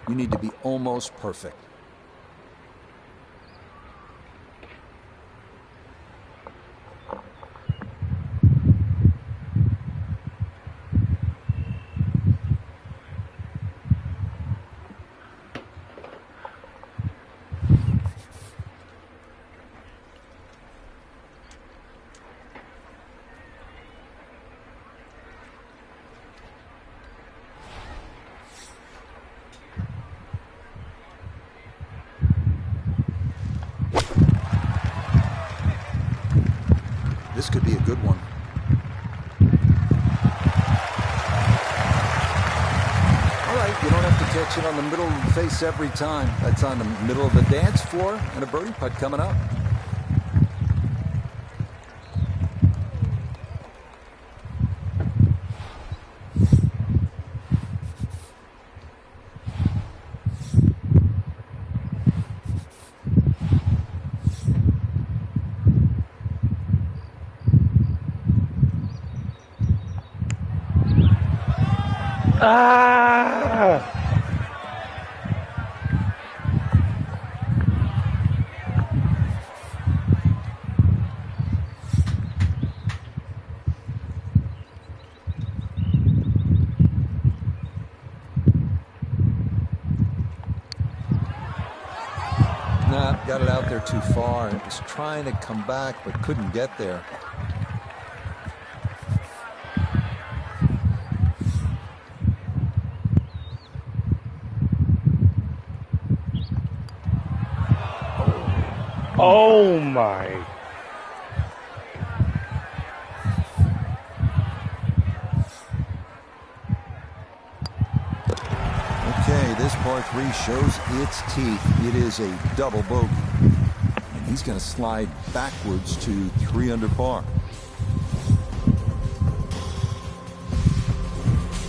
You need to be almost perfect. This could be a good one. All right, you don't have to catch it on the middle of the face every time. That's on the middle of the dance floor, and a birdie putt coming up. Ah! Nah, got it out there too far. It was trying to come back, but couldn't get there. Oh my. Okay, this par 3 shows its teeth. It is a double bogey. And he's going to slide backwards to 3 under par.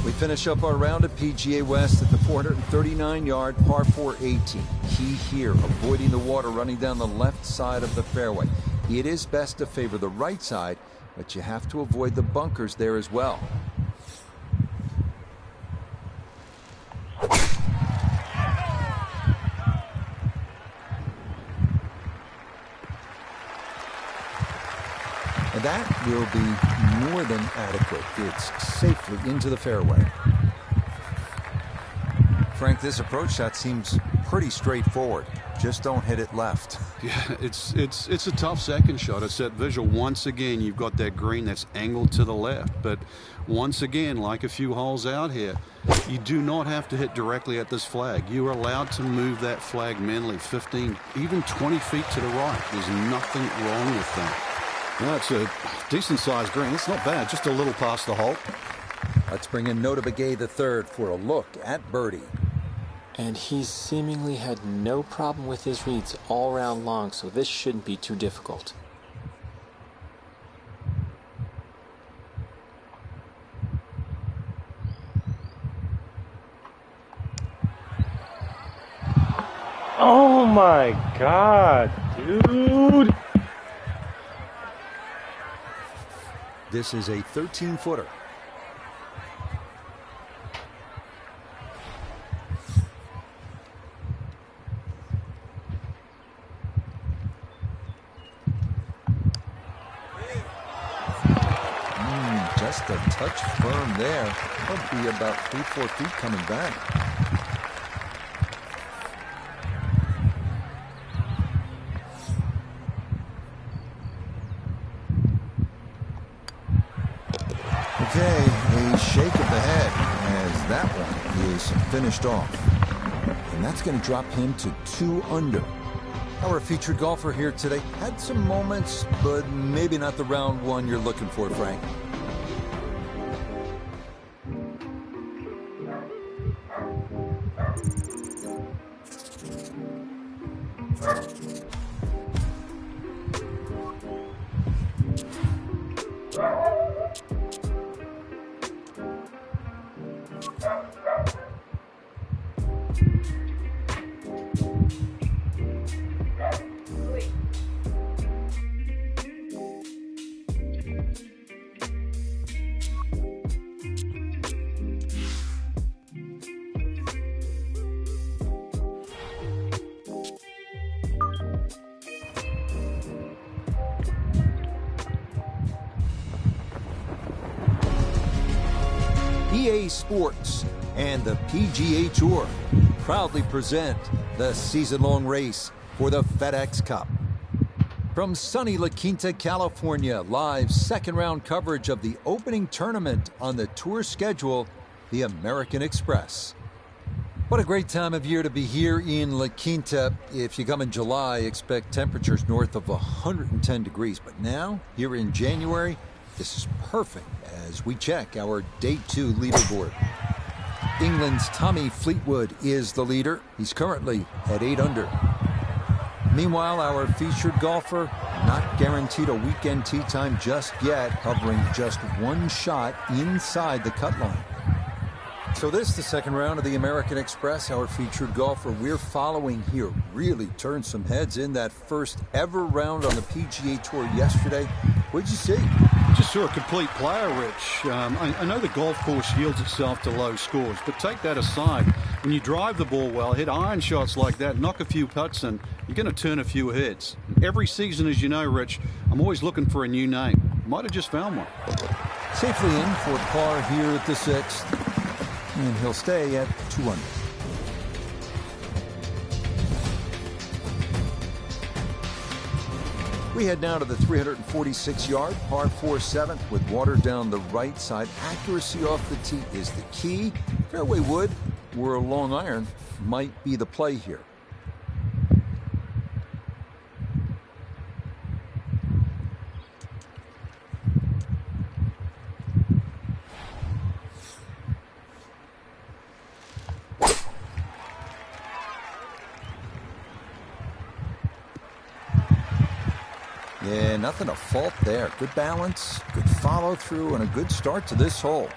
We finish up our round at PGA West at the 439-yard par 4 18. Key here, avoiding the water running down the left side of the fairway. It is best to favor the right side, but you have to avoid the bunkers there as well. And that will be more than adequate. It's safely into the fairway. Frank, this approach shot seems pretty straightforward. Just don't hit it left. Yeah, it's a tough second shot. It's that visual. Once again, you've got that green that's angled to the left. But once again, like a few holes out here, you do not have to hit directly at this flag. You are allowed to move that flag mentally 15, even 20 feet to the right. There's nothing wrong with that. Well, it's a decent-sized green. It's not bad, just a little past the hole. Let's bring in Notah Begay III for a look at birdie. And he seemingly had no problem with his reads all round long, so this shouldn't be too difficult. Oh my God, dude. This is a 13-footer. Just a touch firm there. That'll be about 3-4 feet coming back. Okay, a shake of the head as that one is finished off. And that's going to drop him to 2 under. Our featured golfer here today had some moments, but maybe not the round one you're looking for, Frank. EA Sports and the PGA Tour proudly present the season-long race for the FedEx Cup. From sunny La Quinta, California, live second-round coverage of the opening tournament on the tour schedule, the American Express. What a great time of year to be here in La Quinta. If you come in July, expect temperatures north of 110 degrees. But now, here in January, this is perfect as we check our Day 2 leaderboard. England's Tommy Fleetwood is the leader. He's currently at 8 under. Meanwhile, our featured golfer, not guaranteed a weekend tee time just yet, hovering just one shot inside the cut line. So this, the second round of the American Express. Our featured golfer we're following here really turned some heads in that first ever round on the PGA Tour yesterday. What'd you see? Just saw a complete player, Rich. I know the golf course yields itself to low scores, but take that aside. When you drive the ball well, hit iron shots like that, knock a few putts in, you're going to turn a few heads. Every season, as you know, Rich, I'm always looking for a new name. Might have just found one. Safely in for par here at the 6th. And he'll stay at 2 under. We head now to the 346-yard par 4 7th with water down the right side. Accuracy off the tee is the key. Fairway wood or a long iron might be the play here. Yeah, nothing to fault there. Good balance, good follow through, and a good start to this hole.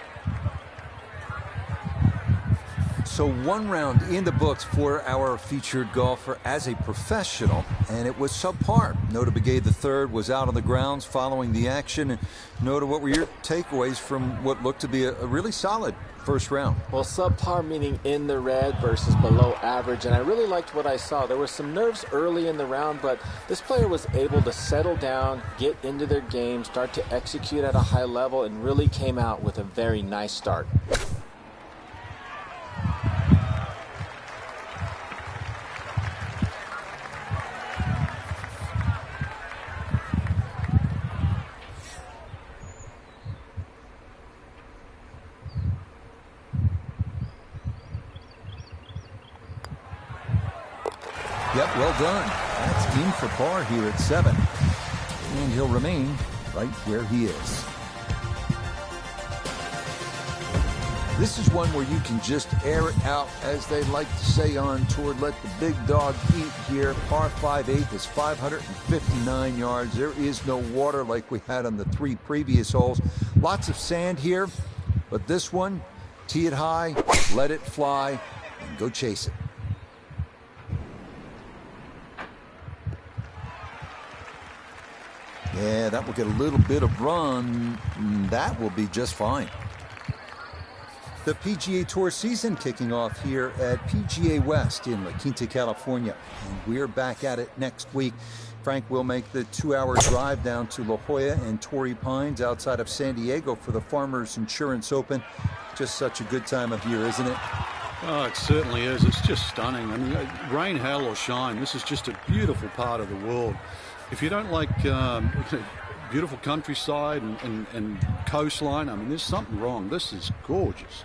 So one round in the books for our featured golfer as a professional, and it was subpar. Notah Begay III was out on the grounds following the action. And Notah, what were your takeaways from what looked to be a really solid first round? Well, subpar meaning in the red versus below average, and I really liked what I saw. There was some nerves early in the round, but this player was able to settle down, get into their game, start to execute at a high level, and really came out with a very nice start. Yep, well done. That's in for par here at 7. And he'll remain right where he is. This is one where you can just air it out, as they like to say on tour. Let the big dog eat here. Par 5/8 is 559 yards. There is no water like we had on the 3 previous holes. Lots of sand here, but this one, tee it high, let it fly, and go chase it. Yeah, that will get a little bit of run. That will be just fine. The PGA Tour season kicking off here at PGA West in La Quinta, California. And we're back at it next week. Frank will make the 2-hour drive down to La Jolla and Torrey Pines outside of San Diego for the Farmers Insurance Open. Just such a good time of year, isn't it? Oh, it certainly is. It's just stunning. I mean, rain, hail, or shine, this is just a beautiful part of the world. If you don't like beautiful countryside and coastline, I mean, there's something wrong. This is gorgeous.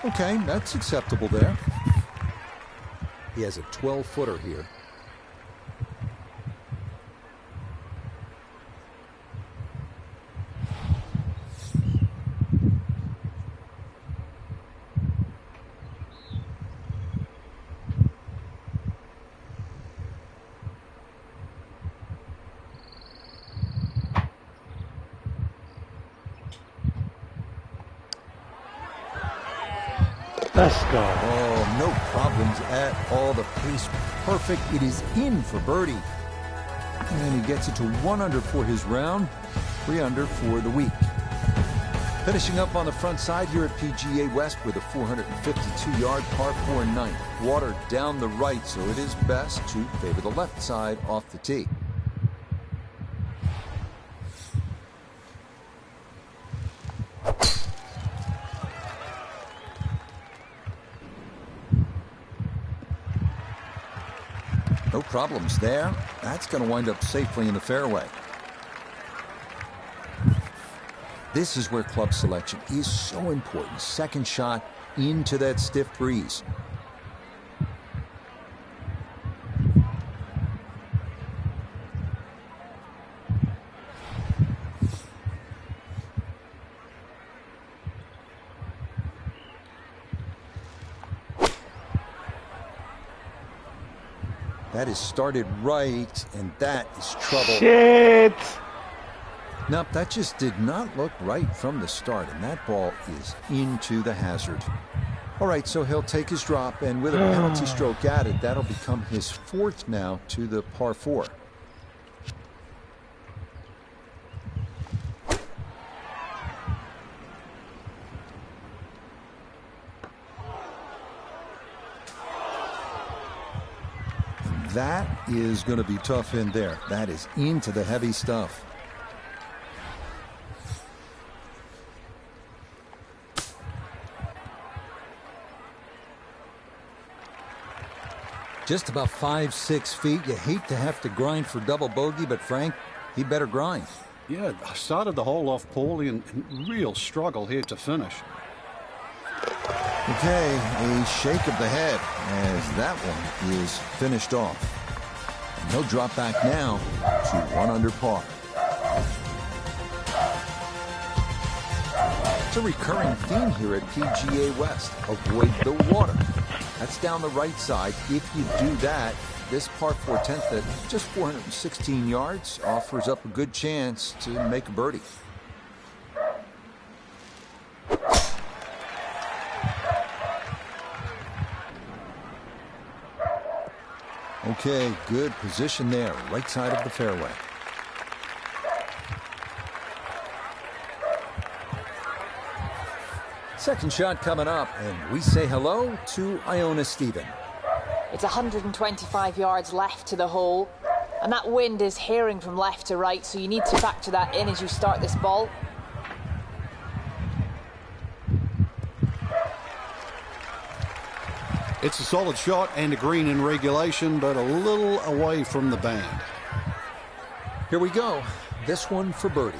Okay, that's acceptable there. He has a 12-footer here. Let's go. Oh, no problems at all. The pace perfect. It is in for birdie. And he gets it to 1 under for his round, 3 under for the week. Finishing up on the front side here at PGA West with a 452-yard par 4 ninth. Water down the right, so it is best to favor the left side off the tee. No problems there. That's going to wind up safely in the fairway. This is where club selection is so important. Second shot into that stiff breeze. That is started right, and that is trouble. Shit! Nope, that just did not look right from the start, and that ball is into the hazard. All right, so he'll take his drop, and with a penalty stroke added, that'll become his 4th now to the par 4. That is going to be tough in there. That is into the heavy stuff. Just about 5-6 feet. You hate to have to grind for double bogey, but Frank, he better grind. Yeah, I started the hole off poorly and real struggle here to finish. Okay, a shake of the head as that one is finished off. And he'll drop back now to 1 under par. It's a recurring theme here at PGA West. Avoid the water. That's down the right side. If you do that, this par 4 10th at just 416 yards offers up a good chance to make a birdie. Okay, good position there, right side of the fairway. Second shot coming up, and we say hello to Iona Stephen. It's 125 yards left to the hole, and that wind is herring from left to right, so you need to factor that in as you start this ball. It's a solid shot and a green in regulation, but a little away from the band. Here we go. This one for birdie.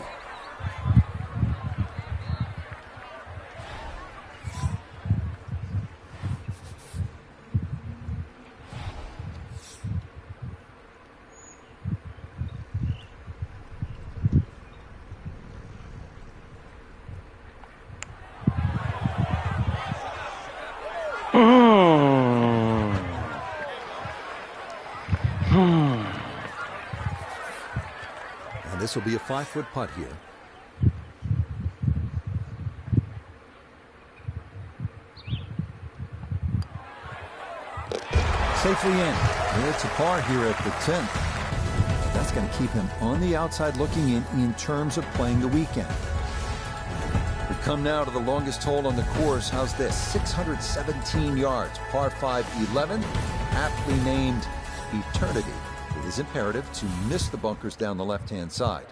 And this will be a 5-foot putt here. Safely in. It's a par here at the 10th. That's going to keep him on the outside looking in terms of playing the weekend. We come now to the longest hole on the course. How's this? 617 yards, par 5 11, aptly named Eternity. It is imperative to miss the bunkers down the left-hand side.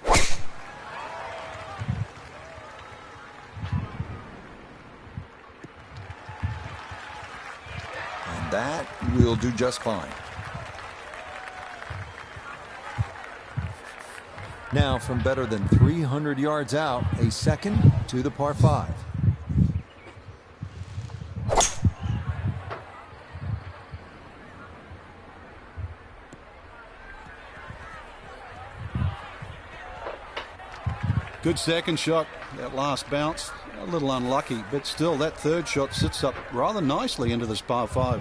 And that will do just fine. Now, from better than 300 yards out, a second to the par 5. Good second shot. That last bounce, a little unlucky, but still that third shot sits up rather nicely into this par 5.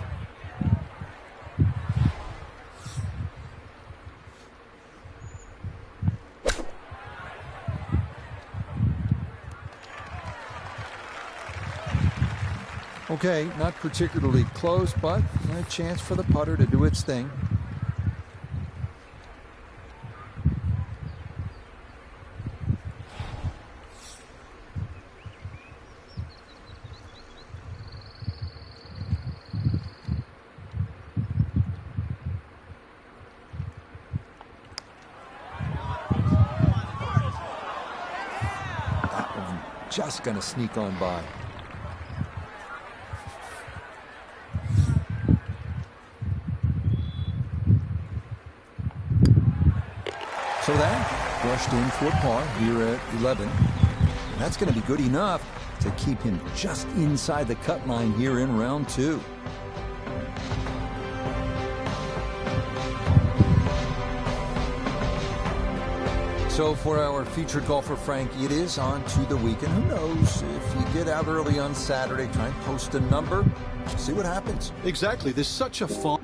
Okay, not particularly close, but a chance for the putter to do its thing. just going to sneak on by. So that brushed in for par here at 11. And that's going to be good enough to keep him just inside the cut line here in round 2. So for our featured golfer, Frank, it is on to the weekend. Who knows? If you get out early on Saturday, try and post a number, see what happens. Exactly. There's such a fun.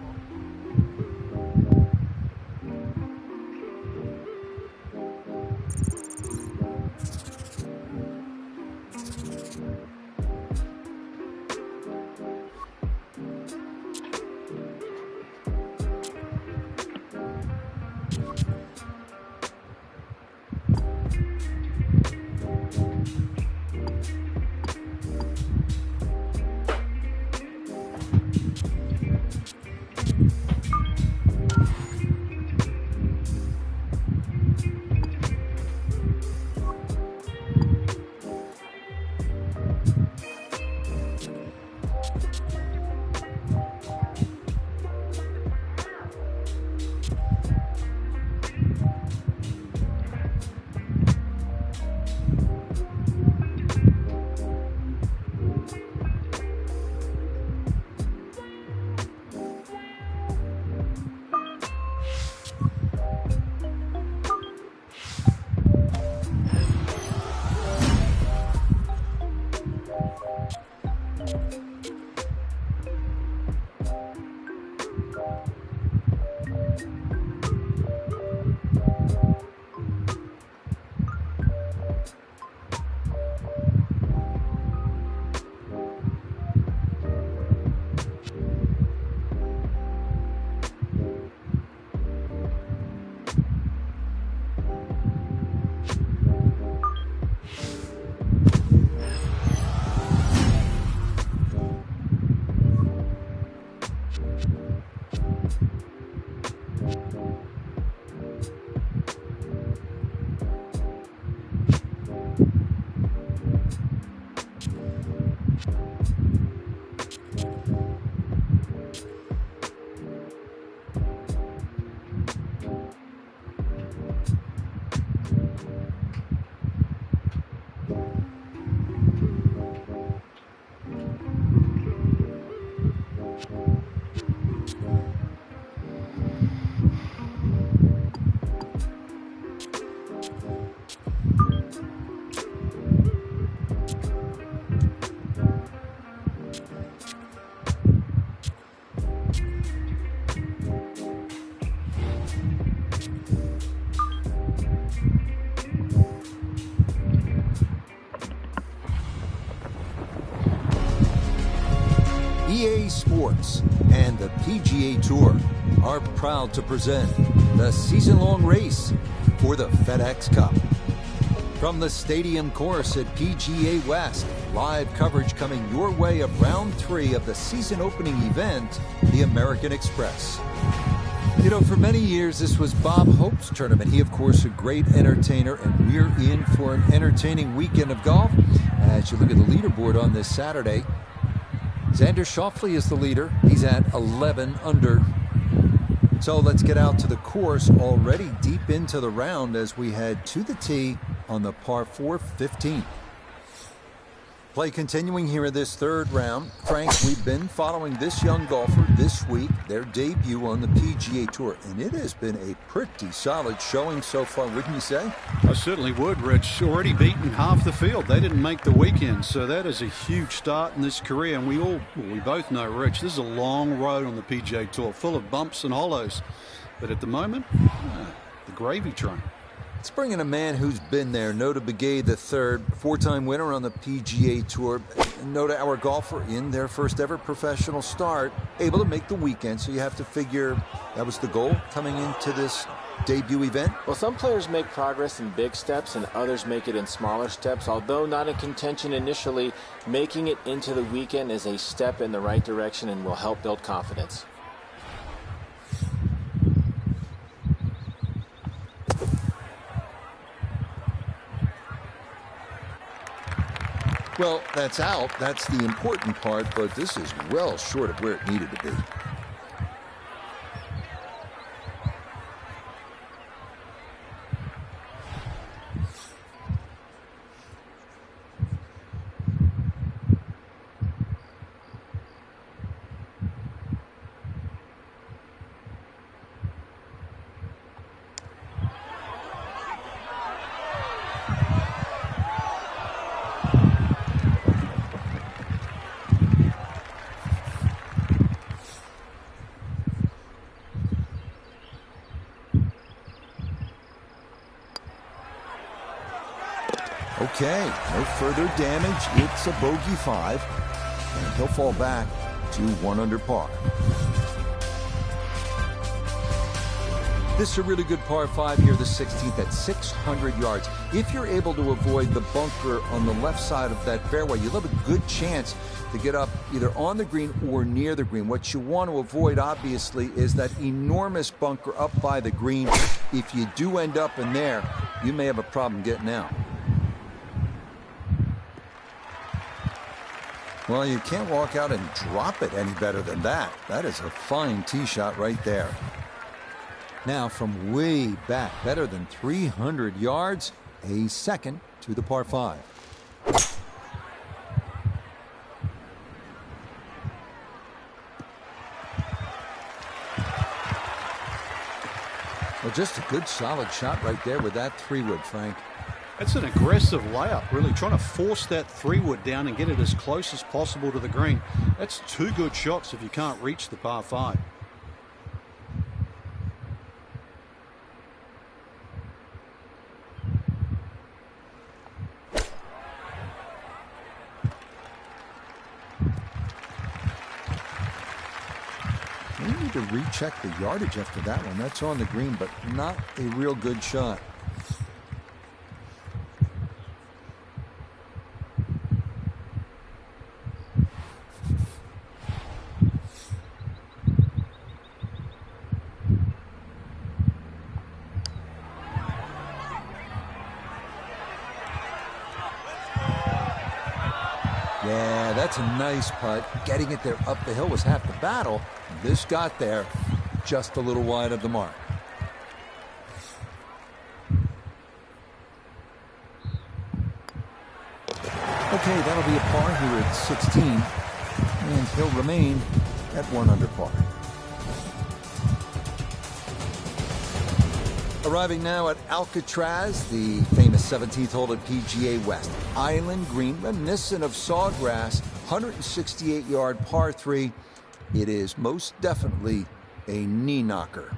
EA Sports and the PGA Tour are proud to present the season-long race for the FedEx Cup. From the stadium course at PGA West, live coverage coming your way of round 3 of the season opening event, the American Express. You know, for many years, this was Bob Hope's tournament. He, of course, a great entertainer, and we're in for an entertaining weekend of golf. As you look at the leaderboard on this Saturday, Xander Schauffele is the leader. He's at 11 under. So let's get out to the course, already deep into the round as we head to the tee on the par 4 15. Play continuing here in this third round. Frank, we've been following this young golfer this week, their debut on the PGA Tour, and it has been a pretty solid showing so far, wouldn't you say? I certainly would, Rich. Already beaten half the field. They didn't make the weekend, so that is a huge start in this career. And we both know, Rich, this is a long road on the PGA Tour, full of bumps and hollows. But at the moment, the gravy train. Let's bring in a man who's been there. Nota Begay III, 4-time winner on the PGA Tour. Nota, our golfer in their first ever professional start, able to make the weekend. So you have to figure that was the goal coming into this debut event. Well, some players make progress in big steps and others make it in smaller steps. Although not in contention initially, making it into the weekend is a step in the right direction and will help build confidence. Well, that's out. That's the important part, but this is well short of where it needed to be. Okay, no further damage. It's a bogey 5, and he'll fall back to 1 under par. This is a really good par 5 here, the 16th at 600 yards. If you're able to avoid the bunker on the left side of that fairway, you'll have a good chance to get up either on the green or near the green. What you want to avoid, obviously, is that enormous bunker up by the green. If you do end up in there, you may have a problem getting out. Well, you can't walk out and drop it any better than that. That is a fine tee shot right there. Now from way back, better than 300 yards, a second to the par 5. Well, just a good solid shot right there with that 3-wood, Frank. That's an aggressive layup, really trying to force that 3-wood down and get it as close as possible to the green. That's 2 good shots if you can't reach the par 5. We need to recheck the yardage after that one. That's on the green, but not a real good shot. Yeah, that's a nice putt. Getting it there up the hill was half the battle. This got there just a little wide of the mark. Okay, that'll be a par here at 16, and he'll remain at 1 under par. Arriving now at Alcatraz, the famous 17th hole at PGA West. Island green, reminiscent of Sawgrass, 168-yard par 3. It is most definitely a knee knocker.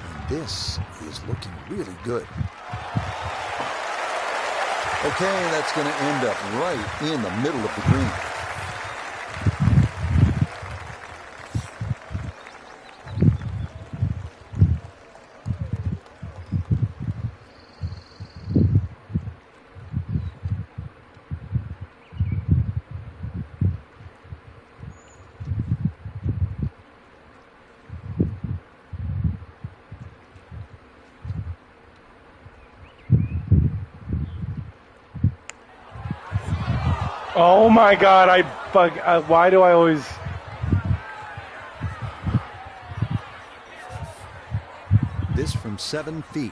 And this is looking really good. Okay, that's going to end up right in the middle of the green. Oh my God! Why do I always? This from 7 feet.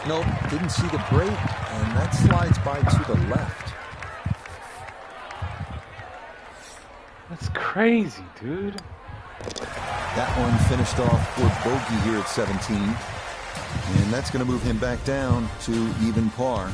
Nope, didn't see the break, and that slides by to the left. That's crazy, dude. That one finished off for bogey here at 17. And that's going to move him back down to even par.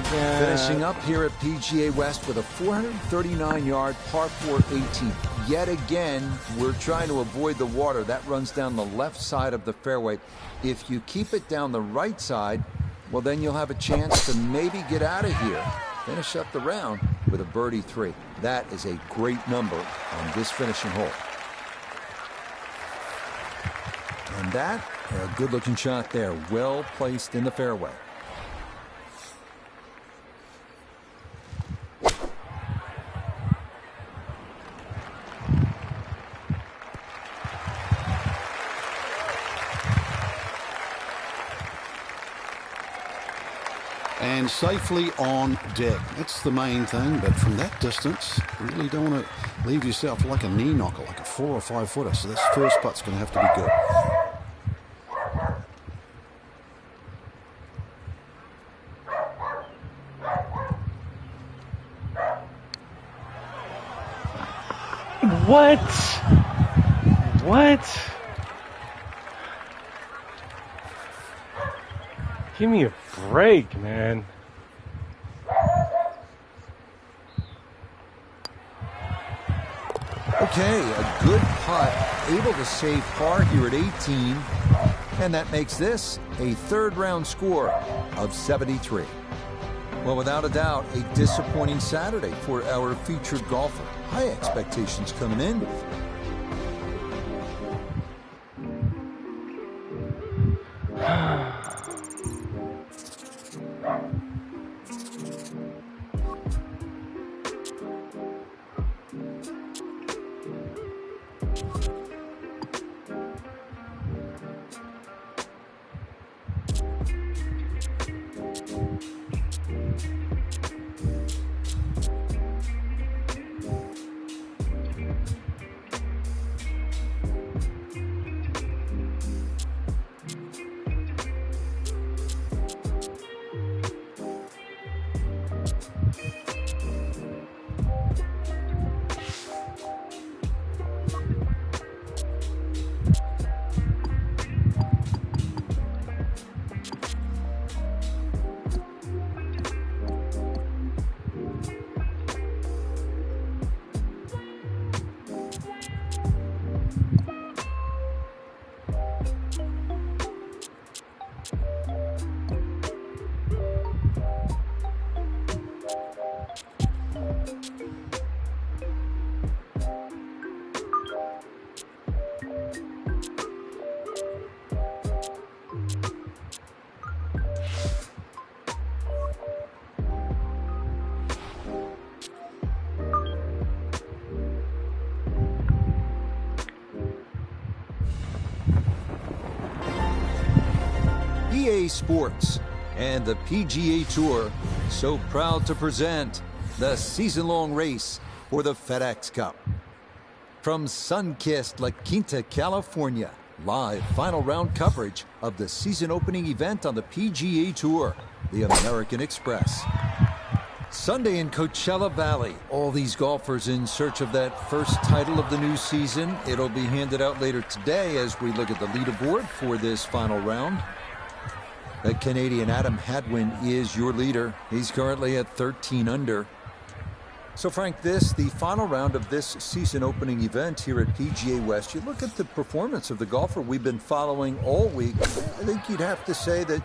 Finishing up here at PGA West with a 439-yard par 4 18. Yet again, we're trying to avoid the water. That runs down the left side of the fairway. If you keep it down the right side, well, then you'll have a chance to maybe get out of here. Finish up the round with a birdie 3. That is a great number on this finishing hole. And that A good-looking shot there, well placed in the fairway. And safely on deck. That's the main thing, but from that distance, you really don't want to leave yourself like a knee knocker, like a 4 or 5 footer. So this first putt's going to have to be good. What? What? Give me a break, man. Okay, a good putt, able to save par here at 18, and that makes this a third-round score of 73. Well, without a doubt, a disappointing Saturday for our featured golfer. High expectations coming in. EA Sports and the PGA Tour so proud to present the season-long race for the FedEx Cup. From sun-kissed La Quinta, California, live final round coverage of the season opening event on the PGA Tour, the American Express. Sunday in Coachella Valley, all these golfers in search of that first title of the new season. It'll be handed out later today as we look at the leaderboard for this final round. The Canadian Adam Hadwin is your leader. He's currently at 13 under. So, Frank, the final round of this season opening event here at PGA West, you look at the performance of the golfer we've been following all week. I think you'd have to say that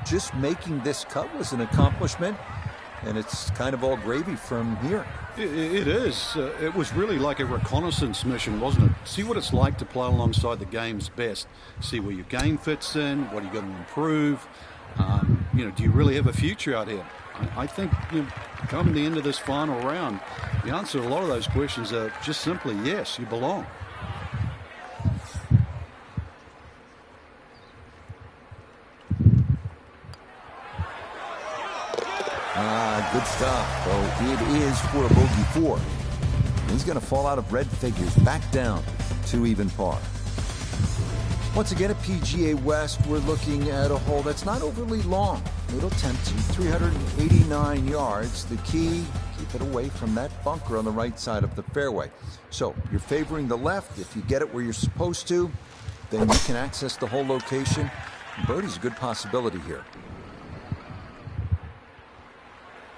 just making this cut was an accomplishment, and it's kind of all gravy from here. It is. It was really like a reconnaissance mission, wasn't it? See what it's like to play alongside the game's best. See where your game fits in, what are you going to improve. Do you really have a future out here? I think, coming to the end of this final round, the answer to a lot of those questions are just simply yes, you belong. Good stuff. So it is for a bogey 4. He's going to fall out of red figures, back down to even par. Once again at PGA West, we're looking at a hole that's not overly long. Little tempting, 389 yards. The key, keep it away from that bunker on the right side of the fairway. So you're favoring the left. If you get it where you're supposed to, then you can access the whole location. Birdie's a good possibility here.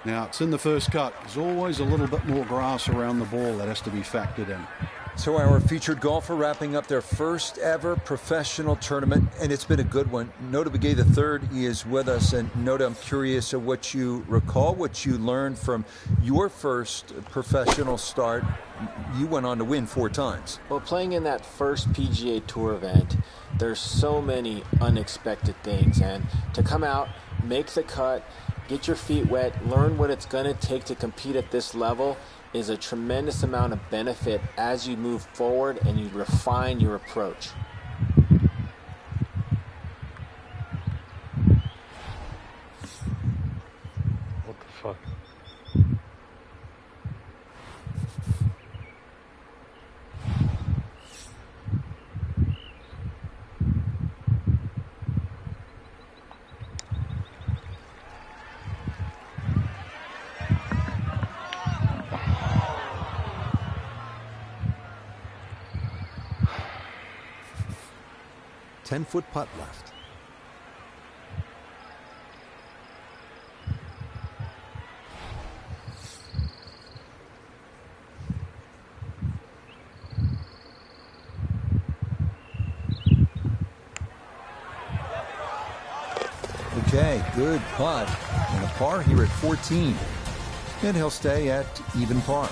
Now, it's in the first cut. There's always a little bit more grass around the ball that has to be factored in. So our featured golfer wrapping up their first ever professional tournament, and it's been a good one. Notah Begay III is with us, and Notah, I'm curious of what you recall, what you learned from your first professional start. You went on to win 4 times. Well, playing in that first PGA Tour event, there's so many unexpected things, and to come out, make the cut, get your feet wet, learn what it's going to take to compete at this level is a tremendous amount of benefit as you move forward and you refine your approach. What the fuck? Ten-foot putt left. Okay, good putt. And a par here at 14. And he'll stay at even par.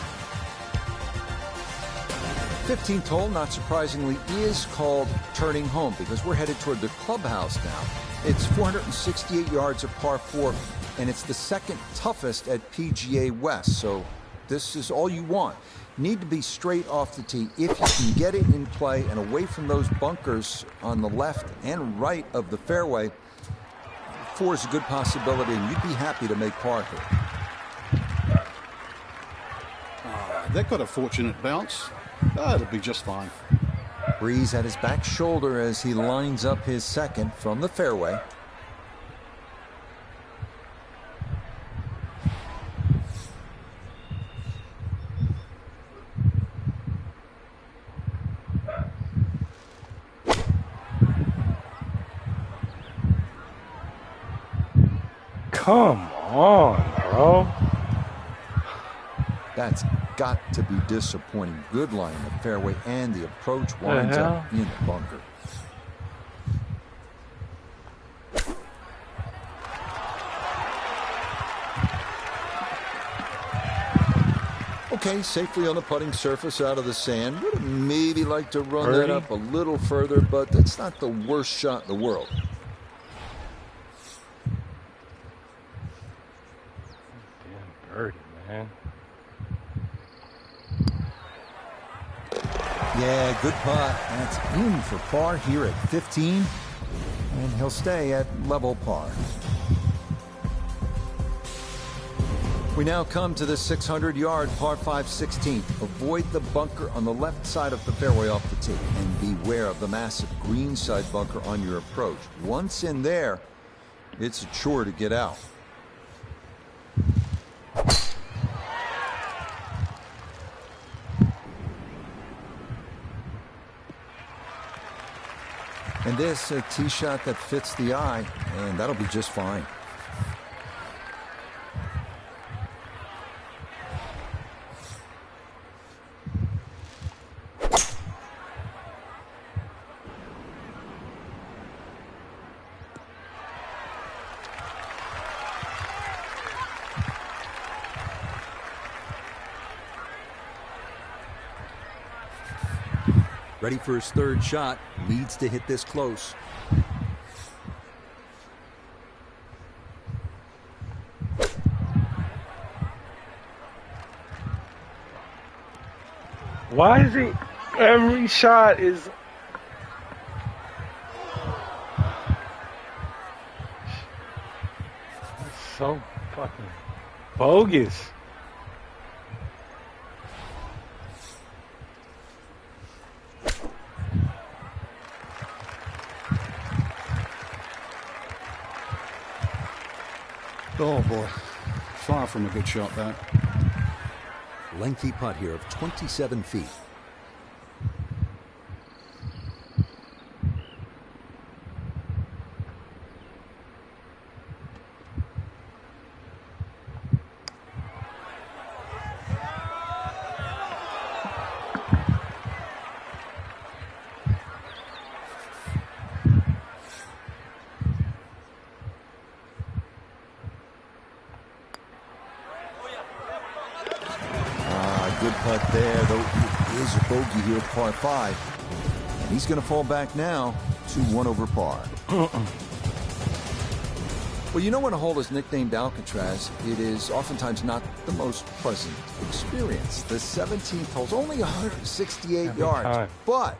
15th hole, not surprisingly, is called turning home because we're headed toward the clubhouse now. It's 468 yards of par 4, and it's the second toughest at PGA West. So this is all you want. Need to be straight off the tee. If you can get it in play and away from those bunkers on the left and right of the fairway, 4 is a good possibility, and you'd be happy to make par here. That got a fortunate bounce. It'll be just fine. Breeze at his back shoulder as he lines up his second from the fairway. Come on, bro. That's got to be disappointing. Good line in the fairway, and the approach winds up in the bunker. Okay, safely on the putting surface out of the sand. Would have maybe like to run that up a little further, but that's not the worst shot in the world. Damn birdie, man. Yeah, good putt. That's in for par here at 15. And he'll stay at level par. We now come to the 600-yard par 5 16th. Avoid the bunker on the left side of the fairway off the tee. And beware of the massive green side bunker on your approach. Once in there, it's a chore to get out. And this, a tee shot that fits the eye, and that'll be just fine. Ready for his third shot. Needs to hit this close. Why is he? Every shot is. So fucking bogus. Oh boy, far from a good shot that. Lengthy putt here of 27 feet. Good putt there, though it is a bogey here at par 5. And he's going to fall back now to 1 over par. Well, you know when a hole is nicknamed Alcatraz, it is oftentimes not the most pleasant experience. The 17th hole's only 168 yards, but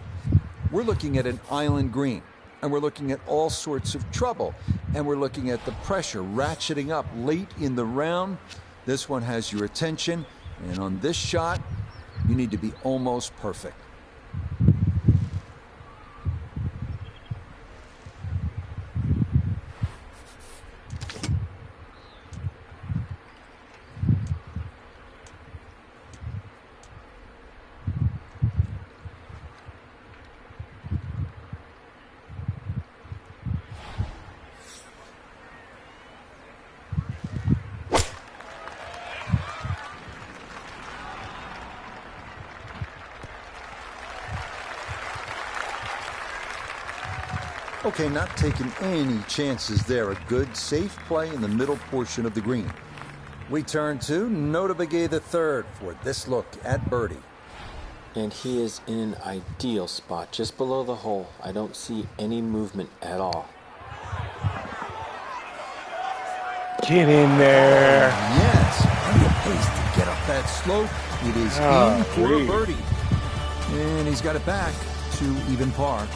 we're looking at an island green, and we're looking at all sorts of trouble, and we're looking at the pressure ratcheting up late in the round. This one has your attention, and on this shot, you need to be almost perfect. Okay, not taking any chances there. A good, safe play in the middle portion of the green. We turn to Notah Begay III for this look at birdie. And he is in an ideal spot, just below the hole. I don't see any movement at all. Get in there. Yes, plenty of pace to get up that slope. It is in for a birdie. And he's got it back to even par.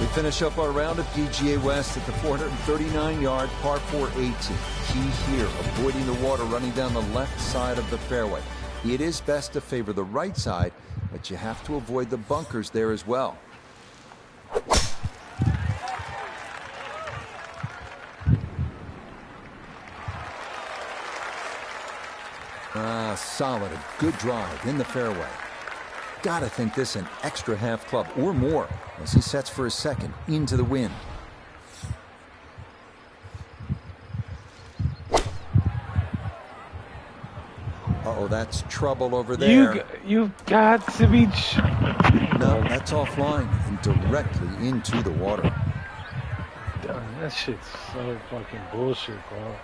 We finish up our round of PGA West at the 439-yard par 4 18. Key here, avoiding the water running down the left side of the fairway. It is best to favor the right side, but you have to avoid the bunkers there as well. Solid, a good drive in the fairway. Gotta think this an extra half club or more as he sets for his second into the wind. Uh-oh, that's trouble over there. You've got to be... No, that's offline and directly into the water. That shit's so fucking bullshit, bro.